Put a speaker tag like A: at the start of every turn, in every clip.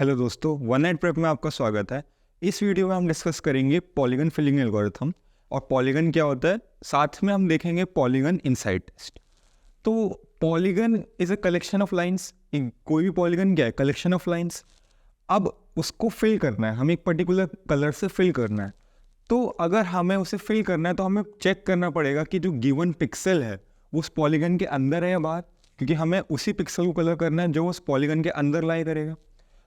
A: Hello दोस्तों, one night prep में आपका स्वागत है। इस वीडियो में हम डिस्कस करेंगे पॉलीगन फिलिंग एल्गोरिथम और पॉलीगन क्या होता है। साथ में हम देखेंगे पॉलीगन इनसाइड टेस्ट। तो polygon is a collection of lines. कोई भी पॉलीगन क्या है? Collection of lines. अब उसको फिल करना है, हमें एक पर्टिकुलर कलर से फिल करना है। तो अगर हमें उसे फिल करना है तो हमें चेक करना पड़ेगा कि जो गिवन पिक्सल है वो उस पॉलीगन के अंदर है या बाहर, क्योंकि हमें उसी पिक्सल को कलर करना है जो उस पॉलीगन के अंदर लाई करेगा।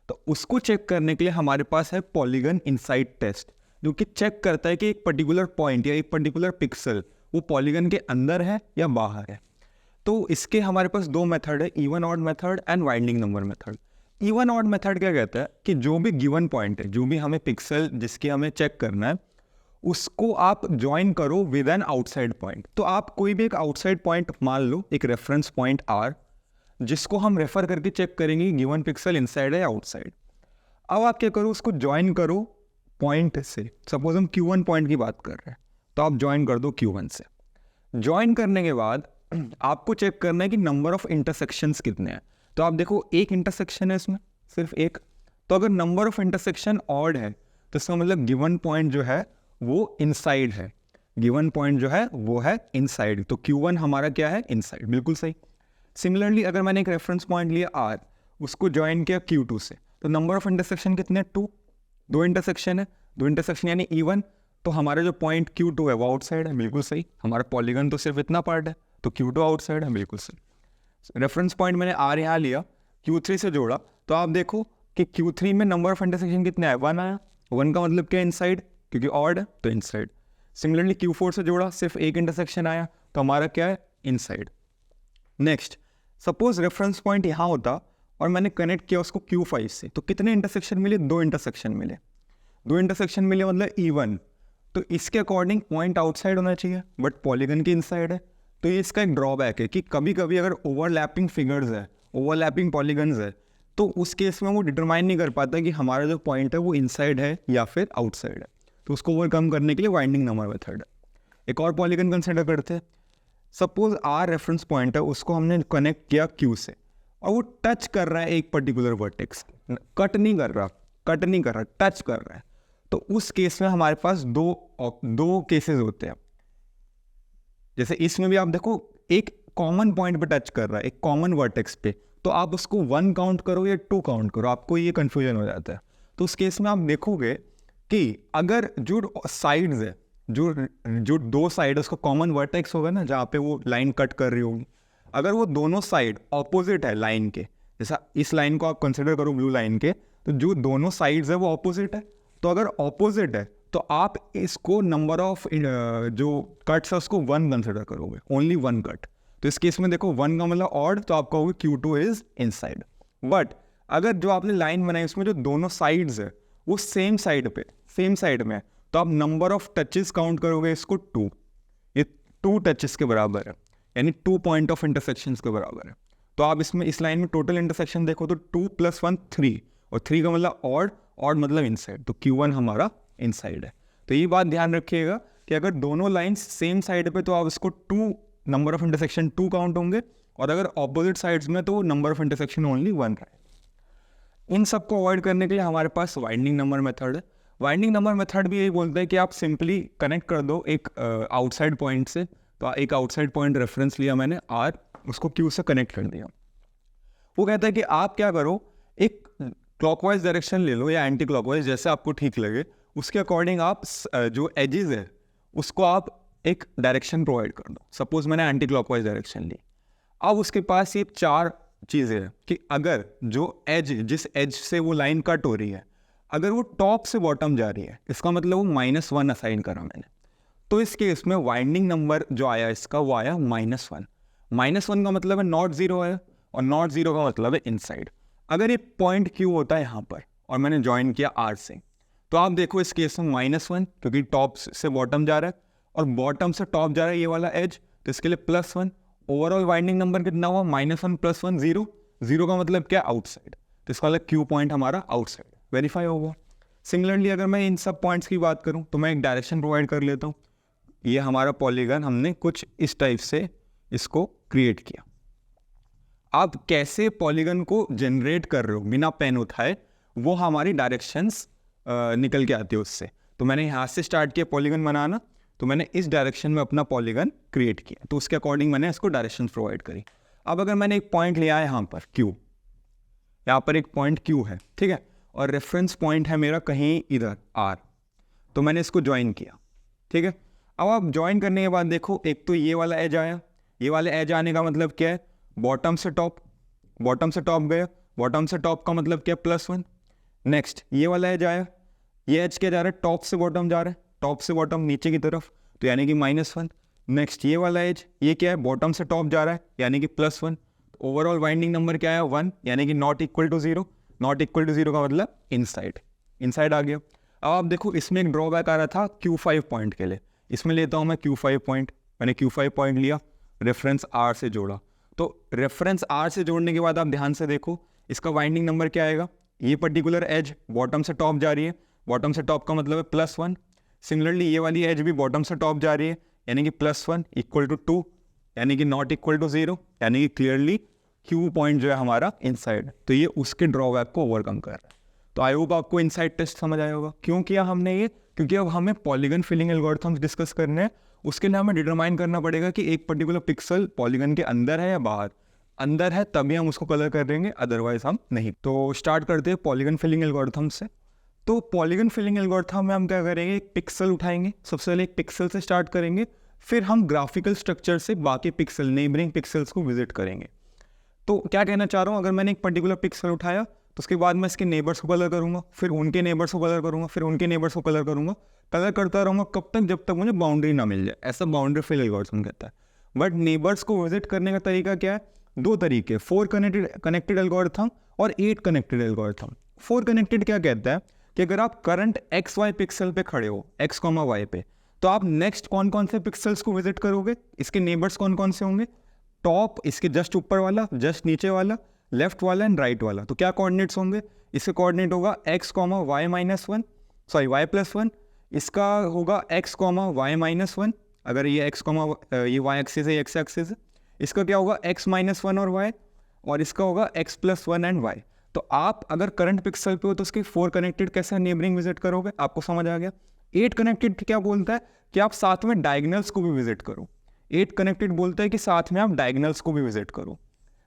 A: तो उसको चेक करने के लिए हमारे पास है पॉलीगन इनसाइड टेस्ट, जो कि चेक करता है कि एक पर्टिकुलर पॉइंट या एक पर्टिकुलर पिक्सल वो पॉलीगन के अंदर है या बाहर है। तो इसके हमारे पास दो मेथड है, even odd method and winding number method. Even odd method क्या कहता है कि जो भी गिवन पॉइंट है, जो भी हमें पिक्सल जिसकी हमें चेक करना है, उसको आप ज्वाइन करो विद एन आउटसाइड पॉइंट। तो आप कोई भी एक आउटसाइड पॉइंट मान लो, एक रेफरेंस पॉइंट आर, जिसको हम रेफर करके चेक करेंगे गिवन पिक्सल इनसाइड है या आउटसाइड। अब आप क्या करो, उसको ज्वाइन करो पॉइंट से। सपोज हम Q1 पॉइंट की बात कर रहे हैं, तो आप ज्वाइन कर दो Q1 से। ज्वाइन करने के बाद आपको चेक करना है कि नंबर ऑफ इंटरसेक्शंस कितने हैं। तो आप देखो, एक इंटरसेक्शन है इसमें, सिर्फ एक। तो अगर नंबर ऑफ इंटरसेक्शन ऑड है तो इसका मतलब गिवन पॉइंट जो है वो इनसाइड है। गिवन पॉइंट जो है वो है इनसाइड, तो Q1 हमारा क्या है? इनसाइड, बिल्कुल सही। सिमिलरली अगर मैंने एक रेफरेंस पॉइंट लिया R, उसको ज्वाइन किया Q2 से, तो नंबर ऑफ इंटरसेक्शन कितने? 2। दो इंटरसेक्शन है, दो इंटरसेक्शन यानी E1। तो हमारा जो पॉइंट Q2 है वो आउटसाइड है, बिल्कुल सही। हमारा पॉलीगन तो सिर्फ इतना पार्ट है, तो Q2 आउटसाइड है, बिल्कुल सही। रेफरेंस पॉइंट मैंने R यहाँ लिया, Q3 से जोड़ा, तो आप देखो कि Q3 में नंबर ऑफ इंटरसेक्शन कितने आए? 1 आया। 1 का मतलब क्या? इनसाइड, क्योंकि ऑड है तो इनसाइड। सिमिलरली Q4 से जोड़ा, सिर्फ एक इंटरसेक्शन आया, तो हमारा क्या है? Inside. Next, suppose reference point यहाँ होता और मैंने कनेक्ट किया उसको Q5 से, तो कितने इंटरसेक्शन मिले? 2 इंटरसेक्शन मिले। 2 इंटरसेक्शन मिले मतलब E1। तो इसके अकॉर्डिंग पॉइंट आउटसाइड होना चाहिए, बट पॉलीगन के इनसाइड है। तो ये इसका एक ड्रॉबैक है कि कभी कभी अगर ओवरलैपिंग फिगर्स है, ओवरलैपिंग पॉलीगन्स है, तो उस केस में वो डिटरमाइन नहीं कर पाता कि हमारा जो पॉइंट है वो इनसाइड है या फिर आउटसाइड है। तो उसको ओवरकम करने के लिए वाइंडिंग नंबर मेथड है। एक और पॉलीगन कंसिडर करते हैं। सपोज R रेफरेंस पॉइंट है, उसको हमने कनेक्ट किया Q से, और वो टच कर रहा है एक पर्टिकुलर वर्टेक्स, कट नहीं कर रहा, टच कर रहा है। तो उस केस में हमारे पास दो केसेस होते हैं। जैसे इसमें भी आप देखो, एक कॉमन पॉइंट पे टच कर रहा है, एक कॉमन वर्टेक्स पे, तो आप उसको 1 काउंट करो या 2 काउंट करो, आपको ये कंफ्यूजन हो जाता है। तो उस केस में आप देखोगे कि अगर जो साइड्स है, जो दो साइड उसका कॉमन वर्टेक्स होगा ना, जहाँ पे वो लाइन कट कर रही होगी, अगर वो दोनों साइड ऑपोजिट है लाइन के, जैसा इस लाइन को आप कंसिडर करो ब्लू लाइन के, तो जो दोनों साइड्स है वो ऑपोजिट है। तो अगर ऑपोजिट है तो आप इसको नंबर ऑफ जो कट्स है उसको 1 कंसिडर करोगे, ओनली 1 कट। तो इस केस में देखो 1 का मतलब ऑड, तो आप कहोगे Q2 इज इनसाइड। बट अगर जो आपने लाइन बनाई उसमें जो दोनों साइड्स है वो सेम साइड में है, तो आप नंबर ऑफ टचेस काउंट करोगे इसको 2। ये 2 टचेस के बराबर है, यानी 2 पॉइंट ऑफ इंटरसेक्शंस के बराबर है। तो आप इसमें इस लाइन में टोटल इंटरसेक्शन देखो तो 2 + 1 3, और 3 का मतलब ऑड मतलब इनसाइड, तो Q1 हमारा इनसाइड है। तो ये बात ध्यान रखिएगा कि अगर दोनों लाइन्स सेम साइड पे तो आप इसको 2 नंबर ऑफ इंटरसेक्शन 2 काउंट होंगे, और अगर ऑपोजिट साइड्स में तो नंबर ऑफ इंटरसेक्शन ओनली 1 रहे। इन सबको अवॉइड करने के लिए हमारे पास वाइंडिंग नंबर मेथड है। वाइंडिंग नंबर मेथड भी यही बोलता है कि आप सिंपली कनेक्ट कर दो एक आउटसाइड पॉइंट से। तो एक आउटसाइड पॉइंट रेफरेंस लिया मैंने R, उसको Q से कनेक्ट कर दिया। वो कहता है कि आप क्या करो, एक क्लॉकवाइज डायरेक्शन ले लो या एंटी क्लॉकवाइज, जैसे आपको ठीक लगे। उसके अकॉर्डिंग आप जो एजेस है उसको आप एक डायरेक्शन प्रोवाइड कर दो। सपोज मैंने एंटी क्लॉकवाइज डायरेक्शन ली। अब उसके पास ये 4 चीज़ें हैं कि अगर जो जिस एज से वो लाइन कट हो रही है, अगर वो टॉप से बॉटम जा रही है, इसका मतलब वो -1 असाइन करा मैंने। तो इस केस में वाइंडिंग नंबर जो आया इसका वो आया -1। -1 का मतलब है नॉट 0 है, और नॉट 0 का मतलब है इनसाइड। अगर ये पॉइंट Q होता है यहाँ पर और मैंने ज्वाइन किया R से, तो आप देखो इस केस में -1, क्योंकि टॉप से बॉटम जा रहा है और बॉटम से टॉप जा रहा है ये वाला एज, तो इसके लिए +1। ओवरऑल वाइंडिंग नंबर कितना हुआ? -1 + 1 0। 0 का मतलब क्या? आउटसाइड। तो इसका मतलब Q पॉइंट हमारा आउटसाइड वेरीफाई होगा। सिमिलरली अगर मैं इन सब पॉइंट्स की बात करूं तो मैं एक डायरेक्शन प्रोवाइड कर लेता हूं। ये हमारा पॉलीगन हमने कुछ इस टाइप से इसको क्रिएट किया। आप कैसे पॉलीगन को जनरेट कर रहे हो बिना पेन उठाए, वो हमारी डायरेक्शंस निकल के आती है उससे। तो मैंने यहाँ से स्टार्ट किया पॉलीगन बनाना, तो मैंने इस डायरेक्शन में अपना पॉलीगन क्रिएट किया, तो उसके अकॉर्डिंग मैंने इसको डायरेक्शंस प्रोवाइड करी। अब अगर मैंने एक पॉइंट लिया है यहाँ पर Q, यहाँ पर एक पॉइंट Q है, ठीक है, और रेफरेंस पॉइंट है मेरा कहीं इधर R, तो मैंने इसको ज्वाइन किया, ठीक है। अब आप ज्वाइन करने के बाद देखो, एक तो ये वाला एज आया, ये वाले एज आने का मतलब क्या है, बॉटम से टॉप, बॉटम से टॉप गया, बॉटम से टॉप का मतलब क्या, +1। नेक्स्ट ये वाला एज आया, ये एज क्या जा रहा है, टॉप से बॉटम जा रहा है, टॉप से बॉटम नीचे की तरफ, तो यानी कि -1। नेक्स्ट ये वाला एज, ये क्या है, बॉटम से टॉप जा रहा है, यानी कि +1। तो ओवरऑल वाइंडिंग नंबर क्या है, 1, यानी कि not equal to 0। Not equal to 0 का मतलब इनसाइड, इनसाइड आ गया। अब आप देखो, इसमें एक ड्रॉबैक आ रहा था Q5 पॉइंट के लिए, इसमें लेता हूँ मैं Q5 पॉइंट, मैंने Q5 पॉइंट लिया, रेफरेंस R से जोड़ा। तो रेफरेंस R से जोड़ने के बाद आप ध्यान से देखो, इसका वाइंडिंग नंबर क्या आएगा, ये पर्टिकुलर एज बॉटम से टॉप जा रही है, बॉटम से टॉप का मतलब है +1। सिमिलरली ये वाली एज भी बॉटम से टॉप जा रही है, यानी कि +1 इक्वल टू 2, यानी कि नॉट इक्वल टू 0, यानी कि क्लियरली Q पॉइंट जो है हमारा इनसाइड, तो ये उसके ड्रॉबैक को ओवरकम कर रहा है। तो आई होप आपको इनसाइड टेस्ट समझ आया होगा। क्यों किया हमने ये, क्योंकि अब हमें पॉलीगन फिलिंग एल्गोरिथम्स डिस्कस करने हैं, उसके लिए हमें डिटरमाइन करना पड़ेगा कि एक पर्टिकुलर पिक्सल पॉलीगन के अंदर है या बाहर। अंदर है तभी हम उसको कलर कर देंगे, अदरवाइज हम नहीं। तो स्टार्ट करते हैं पॉलीगन फिलिंग एल्गोरिथम से। तो पॉलीगन फिलिंग एल्गोरिथम में हम क्या करेंगे, एक पिक्सल उठाएंगे, सबसे पहले एक पिक्सल से स्टार्ट करेंगे, फिर हम ग्राफिकल स्ट्रक्चर से बाकी पिक्सल, नेबरिंग पिक्सल्स को विजिट करेंगे। तो क्या कहना चाह रहा हूँ, अगर मैंने एक पर्टिकुलर पिक्सल उठाया तो उसके बाद मैं इसके नेबर्स को कलर करूँगा, फिर उनके नेबर्स को कलर करूँगा, फिर उनके नेबर्स को कलर करूँगा, कलर करता रहूँगा कब तक, जब तक मुझे बाउंड्री ना मिल जाए। ऐसा बाउंड्री फिल एल्गोरिथम कहता है। बट नेबर्स को विजिट करने का तरीका क्या है, 2 तरीके, 4 कनेक्टेड एल्गोरिथम और 8 कनेक्टेड एल्गोरिथम। 4 कनेक्टेड क्या कहता है कि अगर आप करंट XY पिक्सल पे खड़े हो, X, Y पे, तो आप नेक्स्ट कौन कौन से पिक्सल्स को विजिट करोगे, इसके नेबर्स कौन कौन से होंगे, टॉप, इसके जस्ट ऊपर वाला, जस्ट नीचे वाला, लेफ्ट वाला एंड राइट वाला। तो क्या कोऑर्डिनेट्स होंगे, इसके कोऑर्डिनेट होगा X, Y+1, इसका होगा X, Y-1, अगर ये X, ये Y एक्सिस है, X एक्सिस है, इसका क्या होगा X-1 और Y, और इसका होगा X+1 एंड Y। तो आप अगर करंट पिक्सल पे हो तो उसके 4 कनेक्टेड कैसे नेबरिंग विजिट करोगे, आपको समझ आ गया। 8 कनेक्टेड क्या बोलता है कि आप साथ में डायगनल्स को भी विजिट करो। 8 कनेक्टेड बोलता है कि साथ में आप डायगनल्स को भी विजिट करो।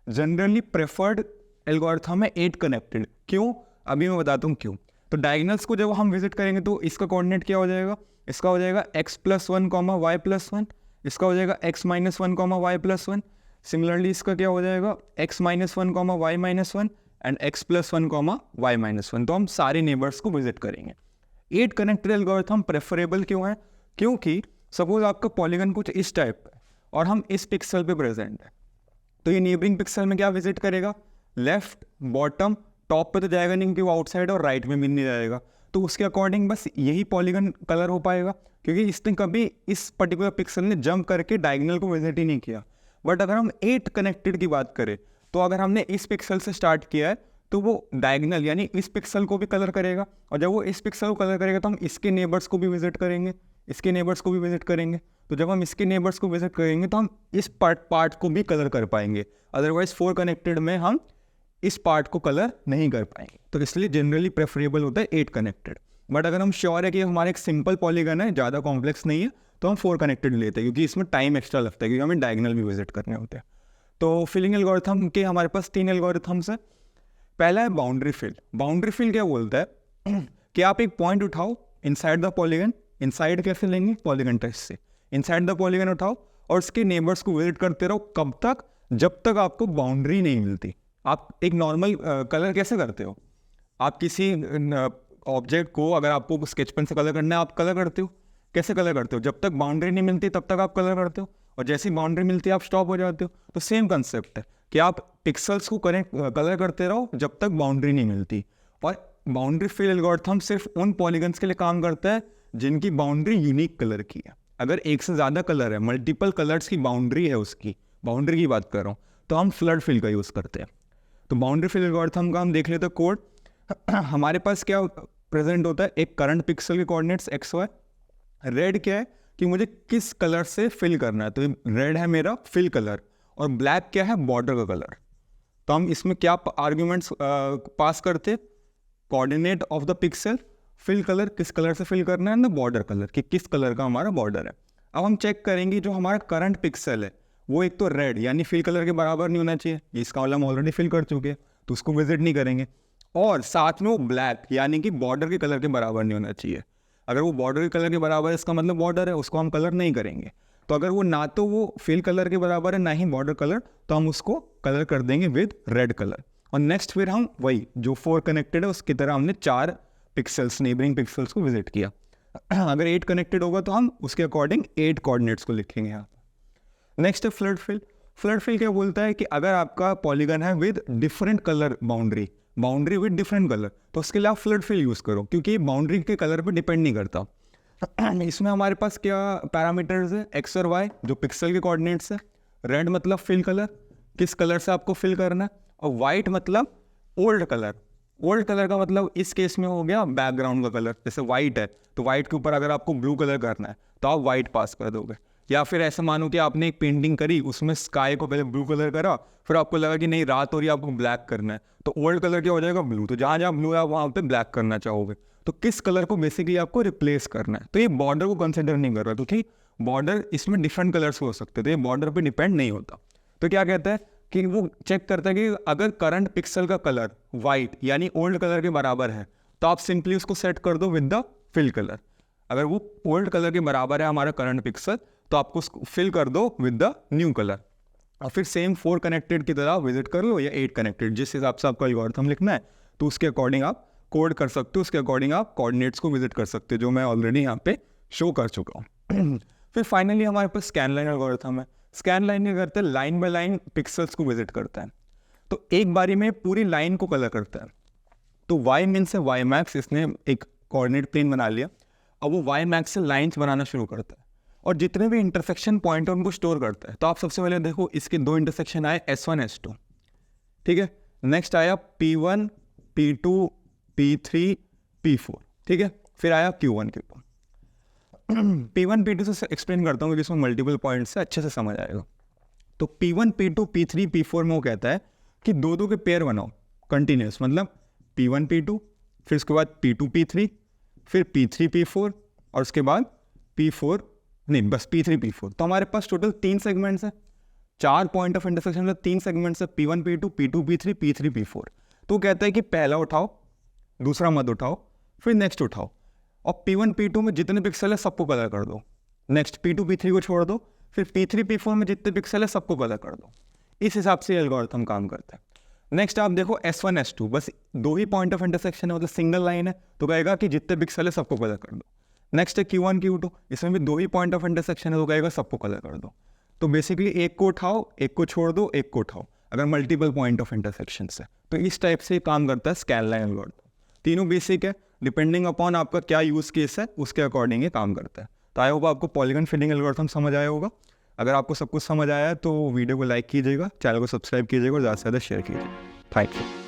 A: जनरली प्रेफर्ड एल्गोरिथम है 8 कनेक्टेड। क्यों, अभी मैं बताता हूँ क्यों। तो डायगनल्स को जब हम विजिट करेंगे तो इसका कोऑर्डिनेट क्या हो जाएगा, इसका हो जाएगा X+1, Y+1, इसका हो जाएगा X-1, Y+1। सिमिलरली इसका क्या हो जाएगा X-1, Y-1 and X+1, Y-1। तो हम सारे नेबर्स को विजिट करेंगे। 8 कनेक्टेड एल्गोरिथम प्रेफरेबल क्यों है, क्योंकि सपोज आपका पॉलीगन कुछ इस टाइप है और हम इस पिक्सल पे प्रेजेंट है, तो ये नेबरिंग पिक्सल में क्या विजिट करेगा, लेफ्ट, बॉटम, टॉप पे तो जाएगा नहीं क्योंकि वो आउटसाइड, और राइट में भी नहीं जाएगा। तो उसके अकॉर्डिंग बस यही पॉलीगन कलर हो पाएगा, क्योंकि इसने कभी इस पर्टिकुलर पिक्सल ने जंप करके डायगोनल को विजिट ही नहीं किया। बट अगर हम 8 कनेक्टेड की बात करें, तो अगर हमने इस पिक्सल से स्टार्ट किया है तो वो डायगोनल यानी इस पिक्सल को भी कलर करेगा, और जब वो इस पिक्सल को कलर करेगा तो हम इसके नेबर्स को भी विजिट करेंगे, इसके नेबर्स को भी विजिट करेंगे। तो जब हम इसके नेबर्स को विजिट करेंगे तो हम इस पार्ट को भी कलर कर पाएंगे, अदरवाइज 4 कनेक्टेड में हम इस पार्ट को कलर नहीं कर पाएंगे। तो इसलिए जनरली प्रेफरेबल होता है 8 कनेक्टेड। बट अगर हम श्योर है कि हमारा एक सिंपल पॉलीगन है, ज़्यादा कॉम्प्लेक्स नहीं है, तो हम 4 कनेक्टेड लेते हैं, क्योंकि इसमें टाइम एक्स्ट्रा लगता है, क्योंकि हमें डायगोनल भी विजिट करने होते हैं। तो फिलिंग एल्गोरिथम के हमारे पास 3 एल्गोरिथम्स हैं। पहला है बाउंड्री फिल। बाउंड्री फिल क्या बोलता है कि आप एक पॉइंट उठाओ इनसाइड द पॉलीगन, इनसाइड कैसे लेंगे, पॉलीगन टेस्ट से, इनसाइड द पॉलीगन उठाओ और उसके नेबर्स को विजिट करते रहो, कब तक, जब तक आपको बाउंड्री नहीं मिलती। आप एक नॉर्मल कलर कैसे करते हो, आप किसी ऑब्जेक्ट को अगर आपको स्केच पेन से कलर करना है, आप कलर करते हो, कैसे कलर करते हो, जब तक बाउंड्री नहीं मिलती तब तक आप कलर करते हो, और जैसी बाउंड्री मिलती है आप स्टॉप हो जाते हो। तो सेम कंसेप्ट है कि आप पिक्सल्स को कलर करते रहो जब तक बाउंड्री नहीं मिलती। और बाउंड्री फिल एल्गोरिथम सिर्फ उन पॉलीगन्स के लिए काम करता है जिनकी बाउंड्री यूनिक कलर की है। अगर एक से ज़्यादा कलर है, मल्टीपल कलर्स की बाउंड्री है, उसकी बाउंड्री की बात कर रहा हूँ, तो हम फ्लड फिल का यूज़ करते हैं। तो बाउंड्री फिल एल्गोरिथम का हम देख लेते हैं कोड। हमारे पास क्या प्रेजेंट होता है, एक करंट पिक्सल के कोऑर्डिनेट्स XY, रेड क्या है कि मुझे किस कलर से फिल करना है, तो रेड है मेरा फिल कलर, और ब्लैक क्या है, बॉर्डर का कलर। तो हम इसमें क्या आर्ग्यूमेंट्स पास करते, coordinate of the pixel, fill colour किस कलर से फिल करना है, एंड द बॉर्डर कलर कि किस कलर का हमारा बॉर्डर है। अब हम चेक करेंगे जो हमारा करंट पिक्सल है वो एक तो रेड यानी फिल कलर के बराबर नहीं होना चाहिए, इसका वाला हम ऑलरेडी फिल कर चुके हैं तो उसको विजिट नहीं करेंगे, और साथ में वो ब्लैक यानी कि बॉर्डर के कलर के बराबर नहीं होना चाहिए। अगर वो बॉर्डर के कलर के बराबर है इसका मतलब बॉर्डर है, उसको हम कलर नहीं करेंगे। तो अगर वो ना तो वो फिल कलर के बराबर है ना ही बॉर्डर कलर, तो हम उसको कलर कर देंगे विद रेड कलर। और नेक्स्ट फिर हम वही जो 4 कनेक्टेड है उसकी तरह हमने 4 पिक्सल्स नेबरिंग पिक्सल्स को विजिट किया। अगर 8 कनेक्टेड होगा तो हम उसके अकॉर्डिंग 8 कोऑर्डिनेट्स को लिखेंगे यहाँ पर। नेक्स्ट है फ्लड फिल। फ्लड फिल क्या बोलता है कि अगर आपका पॉलीगन है with different colour boundary with different colour, तो उसके लिए आप फ्लड फिल यूज़ करो क्योंकि बाउंड्री के कलर पर डिपेंड नहीं करता। इसमें हमारे पास क्या पैरामीटर्स है, एक्स और वाई जो पिक्सल के कोऑर्डिनेट्स है, रेड मतलब फिल कलर किस कलर से आपको फिल करना है, और वाइट मतलब ओल्ड कलर का मतलब इस केस में हो गया बैकग्राउंड का कलर। जैसे वाइट है तो वाइट के ऊपर अगर आपको ब्लू कलर करना है तो आप वाइट पास कर दोगे, या फिर ऐसा मानो कि आपने एक पेंटिंग करी उसमें स्काई को पहले ब्लू कलर करा, फिर आपको लगा कि नहीं रात हो रही है आपको ब्लैक करना है, तो ओल्ड कलर क्या हो जाएगा ब्लू, तो जहाँ जहाँ ब्लू है वहाँ पे ब्लैक करना चाहोगे, तो किस कलर को बेसिकली आपको रिप्लेस करना है। तो ये बॉर्डर को कंसिडर नहीं कर रहा क्योंकि बॉर्डर इसमें डिफरेंट कलर्स हो सकते हैं, तो ये बॉर्डर पे डिपेंड नहीं होता। तो क्या कहता है कि वो चेक करता है कि अगर करंट पिक्सल का कलर वाइट यानी ओल्ड कलर के बराबर है तो आप सिंपली उसको सेट कर दो विद द फिल कलर। अगर वो ओल्ड कलर के बराबर है हमारा करंट पिक्सल तो आपको उसको फिल कर दो विद द न्यू कलर, और फिर सेम 4 कनेक्टेड की तरह विजिट कर लो या 8 कनेक्टेड, जिस हिसाब से आपका एल्गोरिथम लिखना है तो उसके अकॉर्डिंग आप कोड कर सकते हो, उसके अकॉर्डिंग आप कोऑर्डिनेट्स को विजिट कर सकते हो जो मैं ऑलरेडी यहाँ पे शो कर चुका हूँ। फिर फाइनली हमारे पास स्कैन लाइन एल्गोरिथम है। स्कैन लाइन क्या करता है, लाइन बाय लाइन पिक्सल्स को विजिट करता है, तो एक बारी में पूरी लाइन को कलर करता है। तो वाई मीन्स है वाई मैक्स, इसने एक कोऑर्डिनेट प्लेन बना लिया, अब वो वाई मैक्स से लाइंस बनाना शुरू करता है और जितने भी इंटरसेक्शन पॉइंट है उनको स्टोर करता है। तो आप सबसे पहले देखो इसके 2 इंटरसेक्शन आए S1 S2, ठीक है। नेक्स्ट आया P1 P2 P3 P4, ठीक है। फिर आया Q1 Q2। P1 P2 से एक्सप्लेन करता हूँ क्योंकि इसमें मल्टीपल पॉइंट्स से अच्छे से समझ आएगा। तो P1 P2 P3 P4 में वो कहता है कि 2 के पेयर बनाओ कंटिन्यूस, मतलब P1 P2 फिर उसके बाद P2 P3 फिर P3 P4 और उसके बाद P4 नहीं बस P3 P4। तो हमारे पास टोटल 3 सेगमेंट्स हैं, 4 पॉइंट ऑफ इंटरसेक्शन में 3 सेगमेंट्स है, P1 P2 P2 P3 P3 P4। तो कहता है कि पहला उठाओ दूसरा मत उठाओ फिर नेक्स्ट उठाओ, और P1 P2 में जितने पिक्सल है सबको कलर कर दो, नेक्स्ट P2 P3 को छोड़ दो, फिर P3 P4 में जितने पिक्सल है सबको कलर कर दो। इस हिसाब से एल्गोरिथम काम करता है। नेक्स्ट आप देखो S1 S2 बस 2 ही पॉइंट ऑफ इंटरसेक्शन है, मतलब सिंगल लाइन है, तो कहेगा कि जितने पिक्सल है सबको कलर कर दो। नेक्स्ट है Q1 Q2, इसमें भी 2 ही पॉइंट ऑफ इंटरसेक्शन है, तो कहेगा सबको कलर कर दो। तो बेसिकली एक को उठाओ एक को छोड़ दो एक को उठाओ अगर मल्टीपल पॉइंट ऑफ इंटरसेक्शन है। तो इस टाइप से काम करता है स्कैन लाइन एल्गोरिथम। तीनों बेसिक है, डिपेंडिंग अपॉन आपका क्या यूज़ केस है उसके अकॉर्डिंग ये काम करता है। तो आई होप आपको पॉलीगन फिलिंग एल्गोरिथम समझ आया होगा। अगर आपको सब कुछ समझ आया है तो वीडियो को लाइक कीजिएगा, चैनल को सब्सक्राइब कीजिएगा और ज़्यादा से ज़्यादा शेयर कीजिए। Thank you.